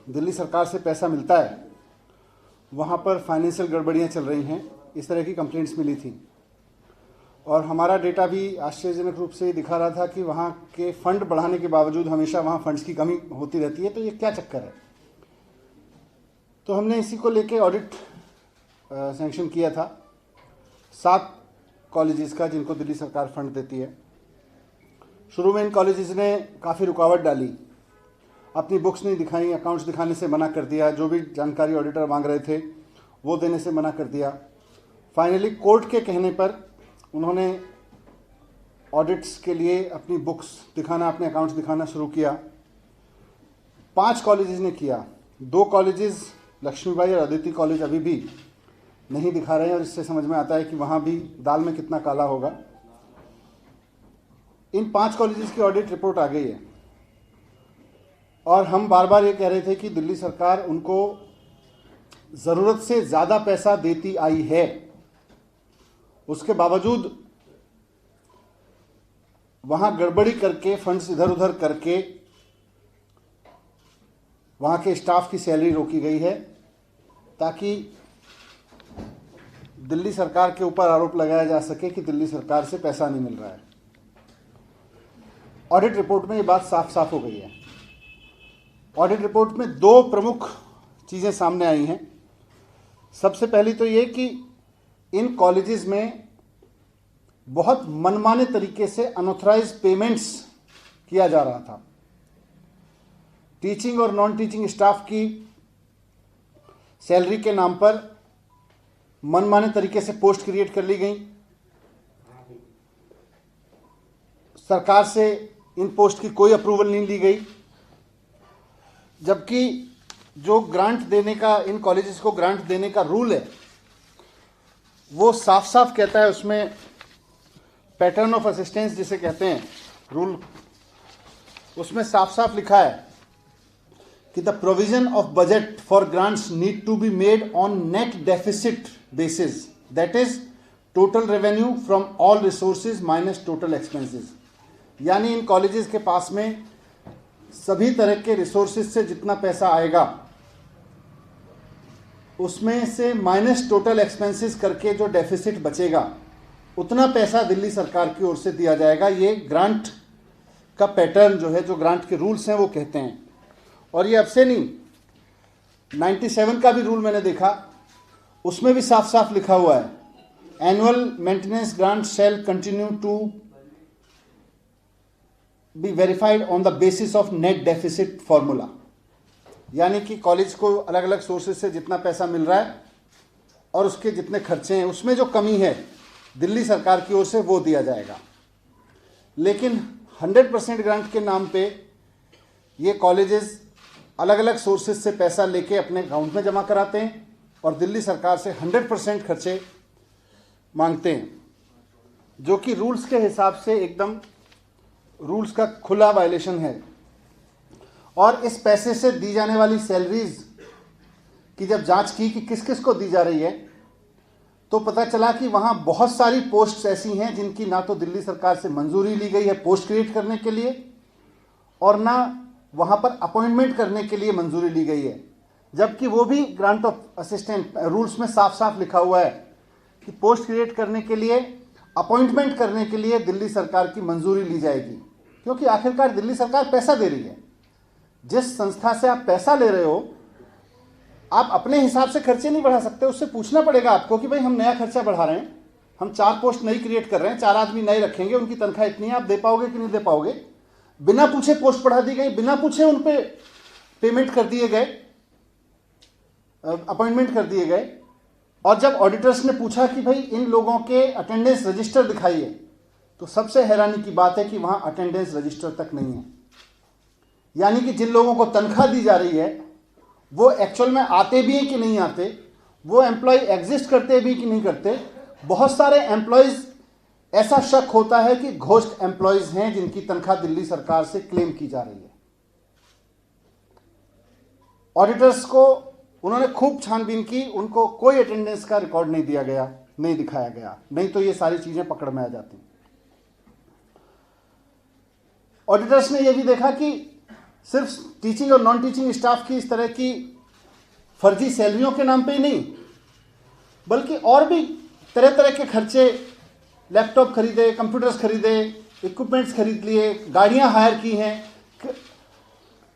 दिल्ली सरकार से पैसा मिलता है वहाँ पर फाइनेंशियल गड़बड़ियाँ चल रही हैं, इस तरह की कंप्लेंट्स मिली थी। और हमारा डेटा भी आश्चर्यजनक रूप से दिखा रहा था कि वहाँ के फंड बढ़ाने के बावजूद हमेशा वहाँ फंड्स की कमी होती रहती है। तो ये क्या चक्कर है? तो हमने इसी को लेके ऑडिट सैंक्शन किया था 7 कॉलेजेस का, जिनको दिल्ली सरकार फंड देती है। शुरू में इन कॉलेजेस ने काफ़ी रुकावट डाली, अपनी बुक्स नहीं दिखाई, अकाउंट्स दिखाने से मना कर दिया, जो भी जानकारी ऑडिटर मांग रहे थे वो देने से मना कर दिया। फाइनली कोर्ट के कहने पर उन्होंने ऑडिट्स के लिए अपनी बुक्स दिखाना, अपने अकाउंट्स दिखाना शुरू किया। 5 कॉलेजेस ने किया। 2 कॉलेजेस लक्ष्मीबाई और अदिति कॉलेज अभी भी नहीं दिखा रहे हैं, और इससे समझ में आता है कि वहाँ भी दाल में कितना काला होगा। इन 5 कॉलेजेस की ऑडिट रिपोर्ट आ गई है, और हम बार बार ये कह रहे थे कि दिल्ली सरकार उनको ज़रूरत से ज़्यादा पैसा देती आई है, उसके बावजूद वहाँ गड़बड़ी करके, फंड्स इधर उधर करके वहाँ के स्टाफ की सैलरी रोकी गई है, ताकि दिल्ली सरकार के ऊपर आरोप लगाया जा सके कि दिल्ली सरकार से पैसा नहीं मिल रहा है। ऑडिट रिपोर्ट में ये बात साफ साफ हो गई है। ऑडिट रिपोर्ट में 2 प्रमुख चीज़ें सामने आई हैं। सबसे पहली तो ये कि इन कॉलेजेस में बहुत मनमाने तरीके से अनऑथराइज पेमेंट्स किया जा रहा था। टीचिंग और नॉन टीचिंग स्टाफ की सैलरी के नाम पर मनमाने तरीके से पोस्ट क्रिएट कर ली गई। सरकार से इन पोस्ट की कोई अप्रूवल नहीं ली गई, जबकि जो ग्रांट देने का, इन कॉलेजेस को ग्रांट देने का रूल है, वो साफ साफ कहता है, उसमें पैटर्न ऑफ असिस्टेंस जिसे कहते हैं रूल, उसमें साफ साफ लिखा है कि the provision of budget for grants need to be made on net deficit basis, that is total revenue from all resources minus total expenses. यानी इन कॉलेजेस के पास में सभी तरह के रिसोर्सेज से जितना पैसा आएगा उसमें से माइनस टोटल एक्सपेंसेस करके जो डेफिसिट बचेगा उतना पैसा दिल्ली सरकार की ओर से दिया जाएगा। ये ग्रांट का पैटर्न जो है, जो ग्रांट के रूल्स हैं, वो कहते हैं। और ये अब से नहीं, 97 का भी रूल मैंने देखा, उसमें भी साफ साफ लिखा हुआ है, annual maintenance grant shall continue to be verified on the basis of net deficit formula. यानी कि कॉलेज को अलग अलग सोर्सेज से जितना पैसा मिल रहा है और उसके जितने खर्चे हैं, उसमें जो कमी है दिल्ली सरकार की ओर से वो दिया जाएगा। लेकिन 100% ग्रांट के नाम पे ये कॉलेजेस अलग अलग सोर्सेज से पैसा लेके अपने अकाउंट में जमा कराते हैं और दिल्ली सरकार से 100% खर्चे मांगते हैं, जो कि रूल्स के हिसाब से एकदम रूल्स का खुला वायलेशन है। और इस पैसे से दी जाने वाली सैलरीज की जब जांच की कि किस किस को दी जा रही है, तो पता चला कि वहाँ बहुत सारी पोस्ट्स ऐसी हैं जिनकी ना तो दिल्ली सरकार से मंजूरी ली गई है पोस्ट क्रिएट करने के लिए, और ना वहाँ पर अपॉइंटमेंट करने के लिए मंजूरी ली गई है। जबकि वो भी ग्रांट ऑफ असिस्टेंट रूल्स में साफ साफ लिखा हुआ है कि पोस्ट क्रिएट करने के लिए, अपॉइंटमेंट करने के लिए दिल्ली सरकार की मंजूरी ली जाएगी, क्योंकि आखिरकार दिल्ली सरकार पैसा दे रही है। जिस संस्था से आप पैसा ले रहे हो, आप अपने हिसाब से खर्चे नहीं बढ़ा सकते, उससे पूछना पड़ेगा आपको कि भाई हम नया खर्चा बढ़ा रहे हैं, हम 4 पोस्ट नई क्रिएट कर रहे हैं, 4 आदमी नए रखेंगे, उनकी तनख्वाह इतनी है, आप दे पाओगे कि नहीं दे पाओगे। बिना पूछे पोस्ट बढ़ा दी गई, बिना पूछे उन पे पेमेंट कर दिए गए, अपॉइंटमेंट कर दिए गए। और जब ऑडिटर्स ने पूछा कि भाई इन लोगों के अटेंडेंस रजिस्टर दिखाइए, तो सबसे हैरानी की बात है कि वहाँ अटेंडेंस रजिस्टर तक नहीं है। यानी कि जिन लोगों को तनख्वाह दी जा रही है वो एक्चुअल में आते भी हैं कि नहीं आते, वो एम्प्लॉय एग्जिस्ट करते भी कि नहीं करते। बहुत सारे एम्प्लॉयज़ ऐसा शक होता है कि घोस्ट एम्प्लॉयज़ हैं जिनकी तनख्वाह दिल्ली सरकार से क्लेम की जा रही है। ऑडिटर्स को उन्होंने खूब छानबीन की, उनको कोई अटेंडेंस का रिकॉर्ड नहीं दिया गया, नहीं दिखाया गया, नहीं तो ये सारी चीज़ें पकड़ में आ जाती। ऑडिटर्स ने यह भी देखा कि सिर्फ टीचिंग और नॉन टीचिंग स्टाफ की इस तरह की फर्जी सैलरियों के नाम पे ही नहीं, बल्कि और भी तरह तरह के खर्चे, लैपटॉप खरीदे, कंप्यूटर्स खरीदे, इक्विपमेंट्स खरीद लिए, गाड़ियां हायर की हैं।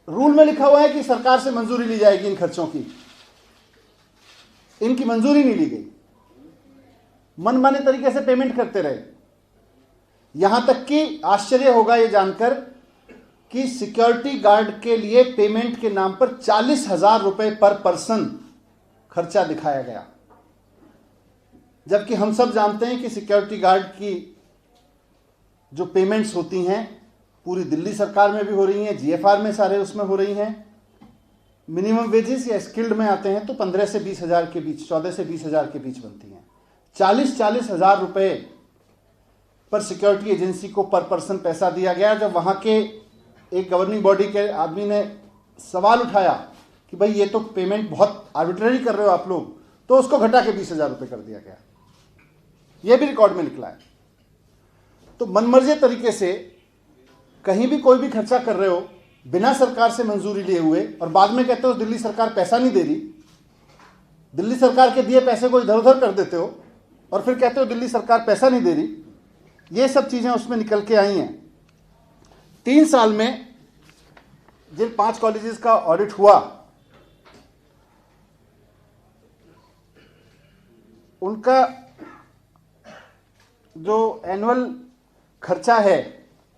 रूल में लिखा हुआ है कि सरकार से मंजूरी ली जाएगी इन खर्चों की, इनकी मंजूरी नहीं ली गई, मनमाने तरीके से पेमेंट करते रहे। यहां तक कि आश्चर्य होगा यह जानकर कि सिक्योरिटी गार्ड के लिए पेमेंट के नाम पर 40,000 रुपए पर पर्सन खर्चा दिखाया गया, जबकि हम सब जानते हैं कि सिक्योरिटी गार्ड की जो पेमेंट्स होती हैं पूरी दिल्ली सरकार में भी हो रही हैं, जीएफआर में सारे उसमें हो रही हैं। मिनिमम वेजेस या स्किल्ड में आते हैं तो 15 से 20 हज़ार के बीच, 14 से 20 हज़ार के बीच बनती हैं। 40 हज़ार रुपए पर सिक्योरिटी एजेंसी को पर पर्सन पैसा दिया गया। जब वहां के एक गवर्निंग बॉडी के आदमी ने सवाल उठाया कि भाई ये तो पेमेंट बहुत आर्बिट्ररी कर रहे हो आप लोग, तो उसको घटा के 20,000 रुपये कर दिया गया। यह भी रिकॉर्ड में निकला है। तो मनमर्जी तरीके से कहीं भी कोई भी खर्चा कर रहे हो बिना सरकार से मंजूरी लिए हुए, और बाद में कहते हो दिल्ली सरकार पैसा नहीं दे रही, दिल्ली सरकार के दिए पैसे को इधर उधर कर देते हो और फिर कहते हो दिल्ली सरकार पैसा नहीं दे रही। ये सब चीजें उसमें निकल के आई हैं। 3 साल में जिन 5 कॉलेजेस का ऑडिट हुआ, उनका जो एनुअल खर्चा है,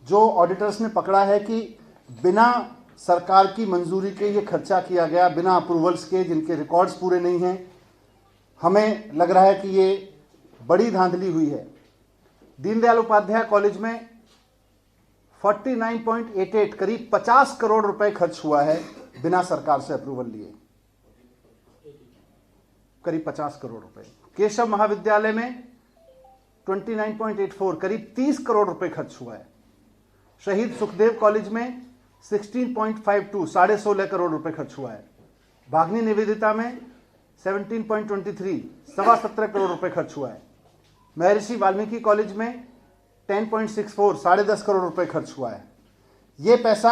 जो ऑडिटर्स ने पकड़ा है कि बिना सरकार की मंजूरी के ये खर्चा किया गया, बिना अप्रूवल्स के, जिनके रिकॉर्ड्स पूरे नहीं हैं, हमें लग रहा है कि ये बड़ी धांधली हुई है। दीनदयाल उपाध्याय कॉलेज में 49.88 करीब 50 करोड़ रुपए खर्च हुआ है बिना सरकार से अप्रूवल लिए, करीब 50 करोड़ रुपए। केशव महाविद्यालय में 29.84 करीब 30 करोड़ रुपए खर्च हुआ है। शहीद सुखदेव कॉलेज में 16.52 16.5 करोड़ रुपए खर्च हुआ है। भागनी निवेदिता में 17.23 17.25 करोड़ रुपए खर्च हुआ है। महर्षि वाल्मीकि कॉलेज में 10.64 10.5 करोड़ रुपए खर्च हुआ है। यह पैसा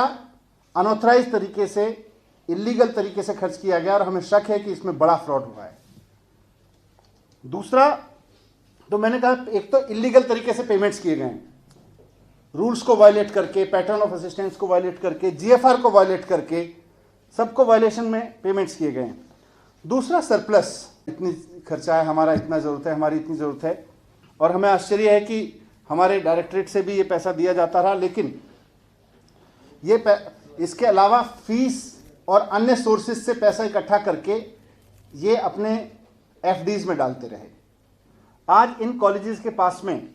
अनऑथराइज तरीके से, इलीगल तरीके से खर्च किया गया और हमें शक है कि इसमें बड़ा फ्रॉड हुआ है। दूसरा, तो मैंने कहा, एक तो इलीगल तरीके से पेमेंट्स किए गए हैं, रूल्स को वायलेट करके, पैटर्न ऑफ असिस्टेंस को वायलेट करके, जीएफआर को वायलेट करके, सबको वायलेशन में पेमेंट्स किए गए हैं। दूसरा, सरप्लस, इतनी खर्चा है, हमारा इतना जरूरत है, हमारी इतनी जरूरत है, और हमें आश्चर्य है कि हमारे डायरेक्टरेट से भी ये पैसा दिया जाता रहा, लेकिन ये इसके अलावा फीस और अन्य सोर्सेज से पैसा इकट्ठा करके ये अपने एफडीज में डालते रहे। आज इन कॉलेजेस के पास में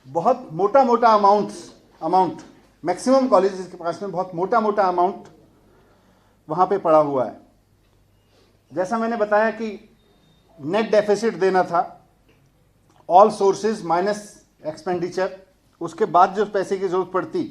बहुत मोटा मोटा अमाउंट मैक्सिमम कॉलेजेस के पास में बहुत मोटा मोटा अमाउंट वहां पे पड़ा हुआ है। जैसा मैंने बताया कि नेट डेफिसिट देना था, ऑल सोर्सेज माइनस एक्सपेंडिचर, उसके बाद जो पैसे की जरूरत पड़ती,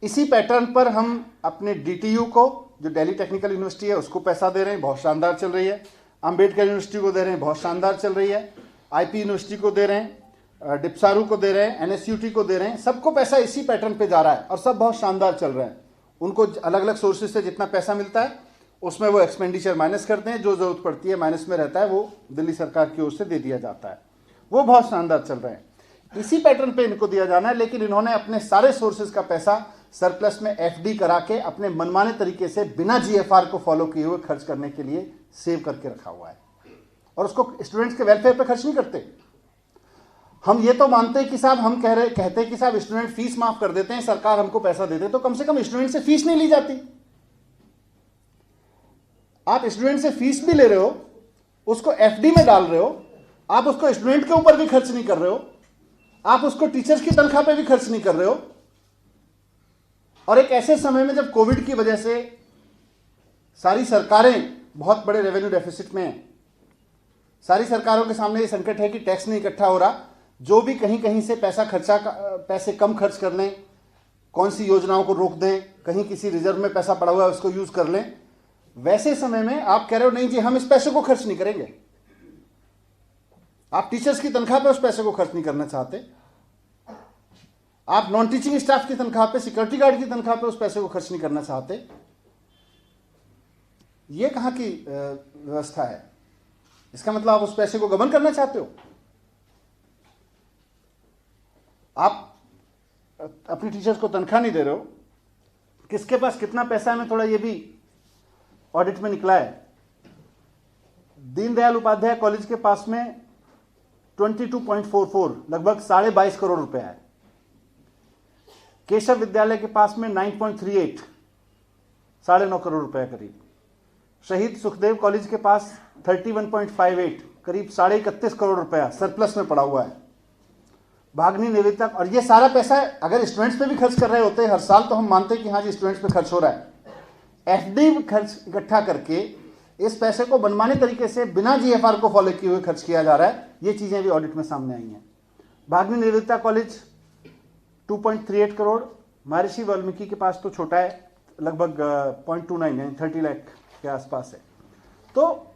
इसी पैटर्न पर हम अपने डीटीयू को, जो दिल्ली टेक्निकल यूनिवर्सिटी है, उसको पैसा दे रहे हैं, बहुत शानदार चल रही है। अंबेडकर यूनिवर्सिटी को दे रहे हैं, बहुत शानदार चल रही है। आईपी यूनिवर्सिटी को दे रहे हैं, डिप्सारू को दे रहे हैं, एनएसयूटी को दे रहे हैं, सबको पैसा इसी पैटर्न पे जा रहा है और सब बहुत शानदार चल रहा है। उनको अलग अलग सोर्सेज से जितना पैसा मिलता है उसमें वो एक्सपेंडिचर माइनस करते हैं, जो जरूरत पड़ती है माइनस में रहता है वो दिल्ली सरकार की ओर से दे दिया जाता है। वो बहुत शानदार चल रहे हैं, इसी पैटर्न पे इनको दिया जाना है। लेकिन इन्होंने अपने सारे सोर्सेज का पैसा सरप्लस में एफडी करा के अपने मनमाने तरीके से बिना जीएफआर को फॉलो किए हुए खर्च करने के लिए सेव करके रखा हुआ है, और उसको स्टूडेंट्स के वेलफेयर पे खर्च नहीं करते। हम ये तो मानते हैं कि साहब, हम कहते हैं कि साहब स्टूडेंट फीस माफ कर देते हैं, सरकार हमको पैसा देते हैं, तो कम से कम स्टूडेंट से फीस नहीं ली जाती। आप स्टूडेंट से फीस भी ले रहे हो, उसको एफडी में डाल रहे हो, आप उसको स्टूडेंट के ऊपर भी खर्च नहीं कर रहे हो, आप उसको टीचर्स की तनख्वाह पे भी खर्च नहीं कर रहे हो। और एक ऐसे समय में जब कोविड की वजह से सारी सरकारें बहुत बड़े रेवेन्यू डेफिसिट में हैं, सारी सरकारों के सामने ये संकट है कि टैक्स नहीं इकट्ठा हो रहा, जो भी कहीं कहीं से पैसे कम खर्च कर लें, कौन सी योजनाओं को रोक दें, कहीं किसी रिजर्व में पैसा पड़ा हुआ है उसको यूज कर लें। वैसे समय में आप कह रहे हो नहीं जी हम इस पैसे को खर्च नहीं करेंगे, आप टीचर्स की तनख्वाह पे उस पैसे को खर्च नहीं करना चाहते, आप नॉन टीचिंग स्टाफ की तनख्वाह पे, सिक्योरिटी गार्ड की तनख्वाह पे उस पैसे को खर्च नहीं करना चाहते। ये कहाँ की व्यवस्था है? इसका मतलब आप उस पैसे को गबन करना चाहते हो। आप अपनी टीचर्स को तनख्वाह नहीं दे रहे हो, किसके पास कितना पैसा है मैं थोड़ा ये भी ऑडिट में निकला है। दीनदयाल उपाध्याय कॉलेज के पास में 22.44 लगभग 22.5 करोड़ रुपए है। केशव विद्यालय के पास में 9.38 9.5 करोड़ रुपए करीब। शहीद सुखदेव कॉलेज के पास 31.58 करीब 31.5 करोड़ रुपया सरप्लस में पड़ा हुआ है। भागनी निवेदिता, और ये सारा पैसा अगर स्टूडेंट्स पे भी खर्च कर रहे होते हर साल तो हम मानते कि हाँ जी स्टूडेंट्स पे खर्च हो रहा है। एफडी खर्च इकट्ठा करके इस पैसे को मनमाने तरीके से बिना जीएफआर को फॉलो किए हुए खर्च किया जा रहा है। ये चीजें भी ऑडिट में सामने आई हैं। भागनी निवेदिता कॉलेज 2.38 करोड़, महर्षि वाल्मीकि के पास तो छोटा है, लगभग 0.29 यानी 30 लाख के आसपास है। तो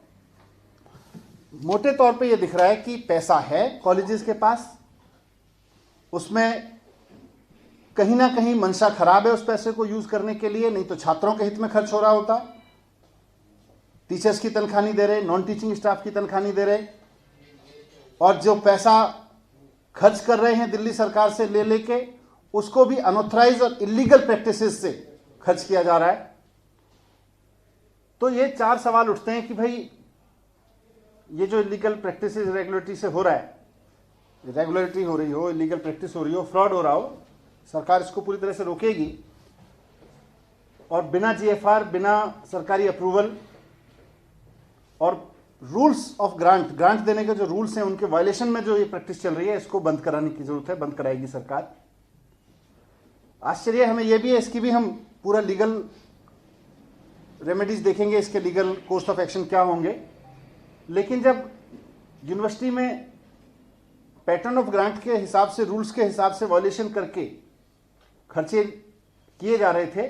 मोटे तौर पे ये दिख रहा है कि पैसा है कॉलेजेस के पास, उसमें कहीं ना कहीं मंशा खराब है उस पैसे को यूज करने के लिए, नहीं तो छात्रों के हित में खर्च हो रहा होता। टीचर्स की तनख्वाह नहीं दे रहे, नॉन टीचिंग स्टाफ की तनख्वाह नहीं दे रहे, और जो पैसा खर्च कर रहे हैं दिल्ली सरकार से ले लेके उसको भी अनऑथराइज और इलीगल प्रैक्टिसेस से खर्च किया जा रहा है। तो ये चार सवाल उठते हैं कि भाई ये जो इलीगल प्रैक्टिसेस रेगुलेटरी से हो रहा है, रेगुलेटरी हो रही हो, इलीगल प्रैक्टिस हो रही हो, फ्रॉड हो रहा हो, सरकार इसको पूरी तरह से रोकेगी और बिना जीएफआर, बिना सरकारी अप्रूवल और रूल्स ऑफ ग्रांट देने के जो रूल्स हैं उनके वायलेशन में जो ये प्रैक्टिस चल रही है इसको बंद कराने की जरूरत है, बंद कराएगी सरकार। आश्चर्य हमें यह भी है, इसकी भी हम पूरा लीगल रेमेडीज देखेंगे, इसके लीगल कोर्स ऑफ एक्शन क्या होंगे। लेकिन जब यूनिवर्सिटी में पैटर्न ऑफ ग्रांट के हिसाब से, रूल्स के हिसाब से वायलेशन करके खर्चे किए जा रहे थे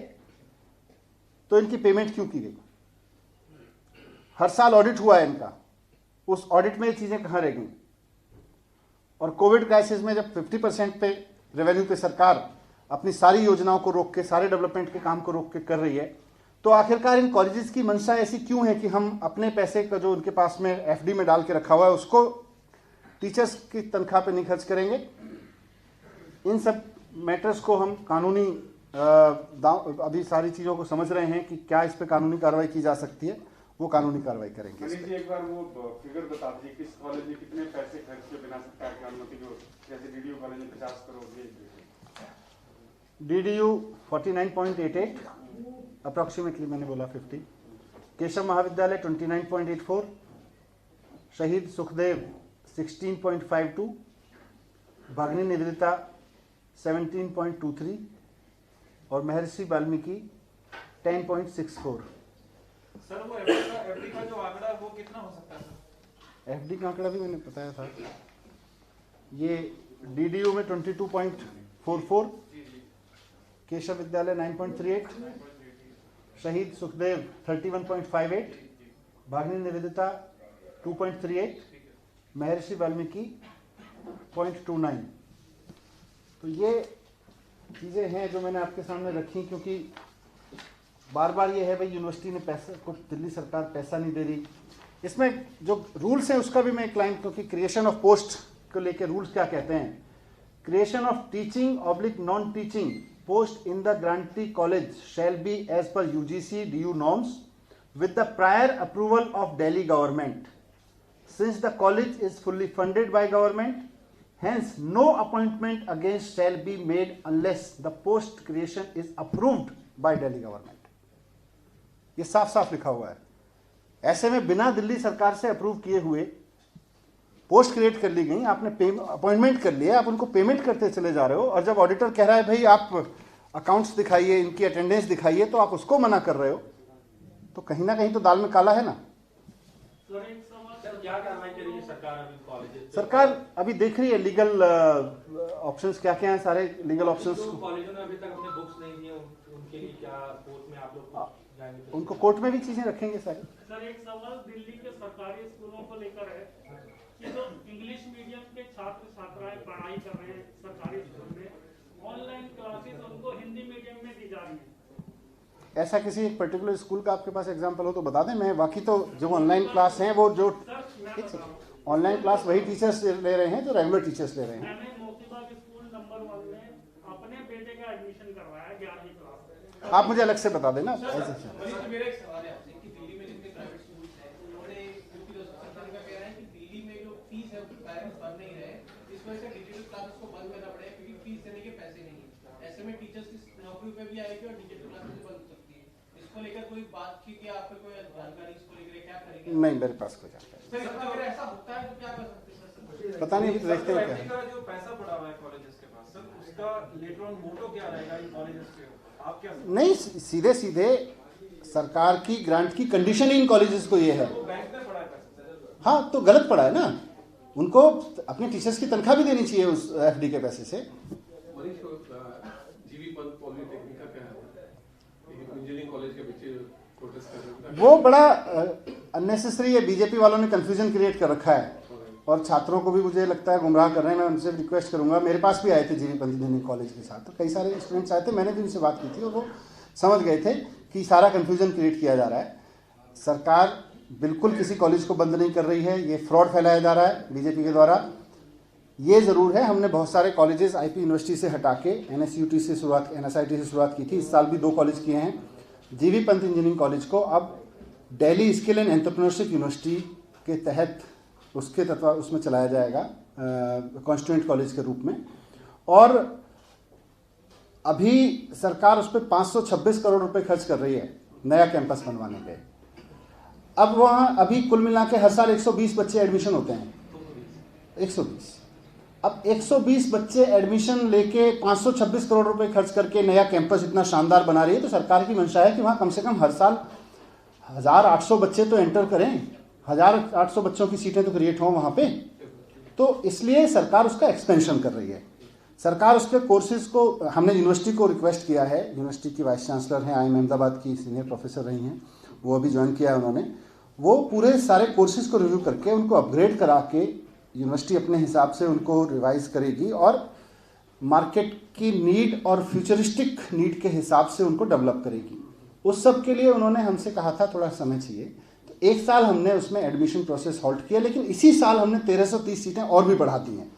तो इनकी पेमेंट क्यों की गई? हर साल ऑडिट हुआ है इनका, उस ऑडिट में ये चीजें कहां रह गई? और कोविड क्राइसिस में जब 50% पे रेवेन्यू पे सरकार अपनी सारी योजनाओं को रोक के, सारे डेवलपमेंट के काम को रोक के कर रही है, तो आखिरकार इन कॉलेजेस की मंशा ऐसी क्यों है कि हम अपने पैसे का जो उनके पास में एफडी में डाल के रखा हुआ है उसको टीचर्स की तनख्वाह पे नहीं खर्च करेंगे? इन सब मैटर्स को हम कानूनी अभी सारी चीज़ों को समझ रहे हैं कि क्या इस पे कानूनी कार्रवाई की जा सकती है, वो कानूनी कार्रवाई करेंगे। एक बार वो फिगर बता दीजिए किस कॉलेज में कितने पैसे खर्च किए बिना सरकार की अनुमति के? जैसे डीडीयू कॉलेज में 50 करोड़, डीडीयू 49.88 अप्रॉक्सीमेटली, मैंने बोला 50। केशव महाविद्यालय 29.84, शहीद सुखदेव 16.52, भागनी निवेदिता 17.23 और महर्षि वाल्मीकि 10.64। सर वो एफडी का जो आंकड़ा वो कितना हो सकता है सर? एफडी का आंकड़ा भी मैंने बताया था। ये डीडीयू में 22.44, केशव विद्यालय 9.38, शहीद सुखदेव 31.58, भागनी निवेदिता 2.38, महर्षि वाल्मीकि 0.29। तो ये चीज़ें हैं जो मैंने आपके सामने रखी, क्योंकि बार बार ये है भाई यूनिवर्सिटी ने पैसा, कुछ दिल्ली सरकार पैसा नहीं दे रही। इसमें जो रूल्स हैं उसका भी मैं एक लाइन, क्योंकि क्रिएशन ऑफ पोस्ट को लेके रूल्स क्या कहते हैं, creation of teaching oblique non teaching post in the grantee college shall be as per UGC DU norms with the prior approval of Delhi government since the college is fully funded by government, hence no appointment against shall be made unless the post creation is approved by Delhi government। ये साफ साफ लिखा हुआ है। ऐसे में बिना दिल्ली सरकार से अप्रूव किए हुए पोस्ट क्रिएट कर ली गई, आपने अपॉइंटमेंट कर लिया, आप उनको पेमेंट करते चले जा रहे हो, और जब ऑडिटर कह रहा है भाई आप अकाउंट्स दिखाइए, इनकी अटेंडेंस दिखाइए, तो आप उसको मना कर रहे हो, तो कहीं ना कहीं तो दाल में काला है ना। क्या कार्रवाई करेगी सरकार अभी कॉलेज? सरकार अभी देख रही है लीगल ऑप्शंस क्या क्या हैं, सारे लीगल ऑप्शंस। तो कॉलेजों ने अभी तक अपने बुक्स नहीं दिए, उनके लिए क्या कोर्ट में आप लोग जाएंगे? उनको कोर्ट में भी चीजें रखेंगे सारी। सर एक सवाल दिल्ली के सरकारी स्कूलों को लेकर है कि जो इंग्लिश मीडियम के छात्र छात्राएं पढ़ाई कर रहे हैं सरकारी स्कूल में, ऑनलाइन क्लासेस उनको हिंदी मीडियम में दी जा रही है। ऐसा किसी एक पर्टिकुलर स्कूल का आपके पास एग्जांपल हो तो बता दें। मैं बाकी तो जो ऑनलाइन क्लास हैं वो जो ऑनलाइन क्लास वही टीचर्स ले रहे हैं जो रेगुलर टीचर्स ले रहे हैं। मैंने मोतीबाग स्कूल नंबर 1 में अपने बेटे का एडमिशन करवाया 11वीं क्लास में। आप मुझे अलग से बता देना। ऐसे मेरा एक सवाल है आपसे कि दिल्ली में जितने प्राइवेट स्कूल्स हैं उन्होंने क्योंकि सरकार का कह रहा है कि दिल्ली में जो फीस है वो पेरेंट्स भर नहीं रहे, इस वजह से डिजिटल क्लासेस को बंद करना पड़ेगा क्योंकि फीस देने के पैसे नहीं है। ऐसे में टीचर्स की नौकरी पे भी आएगी और डिजिटल क्लासेस बंद हो सकती है। इसको लेकर कोई बात की कि आपको कोई जानकारी इसको लेकर क्या करेंगे? नहीं, मेरे पास कोई जानकारी सर अगर ऐसा होता है तो क्या कर सकते हैं सर? पता नहीं, अभी तो देखते हैं क्या है। का जो पैसा पड़ा हुआ है कॉलेजेस के पास, सर उसका लेटर ऑन मोटो क्या रहेगा इन कॉलेजेस के ऊपर? आप क्या नहीं, सीधे सीधे सरकार की ग्रांट की कंडीशन ही इन कॉलेजेस को ये है। वो बैंक में पड़ा है पैसा? हाँ, तो गलत पड़ा है ना। उनको अपने टीचर्स की तनख्वाह भी देनी चाहिए उस एफडी के पैसे से। जीवी पंत पॉलिटेक्निक का क्या है? इंजीनियरिंग कॉलेज के बच्चे प्रोटेस्ट कर रहे हैं। वो बड़ा अननेसेसरी है। बीजेपी वालों ने कंफ्यूजन क्रिएट कर रखा है और छात्रों को भी मुझे लगता है गुमराह कर रहे हैं। मैं उनसे रिक्वेस्ट करूंगा, मेरे पास भी आए थे जीवी पंत इंजीनियरिंग कॉलेज के साथ, तो कई सारे स्टूडेंट्स आए थे, मैंने भी उनसे बात की थी और वो समझ गए थे कि सारा कंफ्यूजन क्रिएट किया जा रहा है। सरकार बिल्कुल किसी कॉलेज को बंद नहीं कर रही है, ये फ्रॉड फैलाया जा रहा है बीजेपी के द्वारा। ये ज़रूर है, हमने बहुत सारे कॉलेजेस आईपी यूनिवर्सिटी से हटा के एनएसयूटी से शुरुआत, एनएसआईटी से शुरुआत की थी। इस साल भी 2 कॉलेज किए हैं। जीवी पंत इंजीनियरिंग कॉलेज को अब Delhi skill and entrepreneurship university के तहत उसके तत्व उसमें चलाया जाएगा कॉन्स्टिट्यूएंट कॉलेज के रूप में। और अभी सरकार उस पर 526 करोड़ रुपए खर्च कर रही है नया कैंपस बनवाने पे। अब वहाँ अभी कुल मिला के हर साल 120 बच्चे एडमिशन होते हैं, 120। अब 120 बच्चे एडमिशन लेके 526 करोड़ रुपए खर्च करके नया कैंपस इतना शानदार बना रही है, तो सरकार की मंशा है कि वहाँ कम से कम हर साल 1800 बच्चे तो एंटर करें, 1800 बच्चों की सीटें तो क्रिएट हों वहाँ पे। तो इसलिए सरकार उसका एक्सपेंशन कर रही है। सरकार उसके कोर्सेज को, हमने यूनिवर्सिटी को रिक्वेस्ट किया है, यूनिवर्सिटी की वाइस चांसलर हैं, IIM अहमदाबाद की सीनियर प्रोफेसर रही हैं, वो अभी ज्वाइन किया है उन्होंने। वो पूरे सारे कोर्सेज को रिव्यू करके उनको अपग्रेड करा के यूनिवर्सिटी अपने हिसाब से उनको रिवाइज करेगी और मार्केट की नीड और फ्यूचरिस्टिक नीड के हिसाब से उनको डेवलप करेगी। उस सब के लिए उन्होंने हमसे कहा था थोड़ा समय चाहिए, तो 1 साल हमने उसमें एडमिशन प्रोसेस हॉल्ट किया, लेकिन इसी साल हमने 1330 सीटें और भी बढ़ा दी हैं।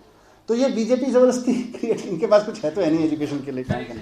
तो ये बीजेपी ज़बरदस्ती क्रिएट, इनके पास कुछ है तो है नहीं एजुकेशन के लिए काम करने।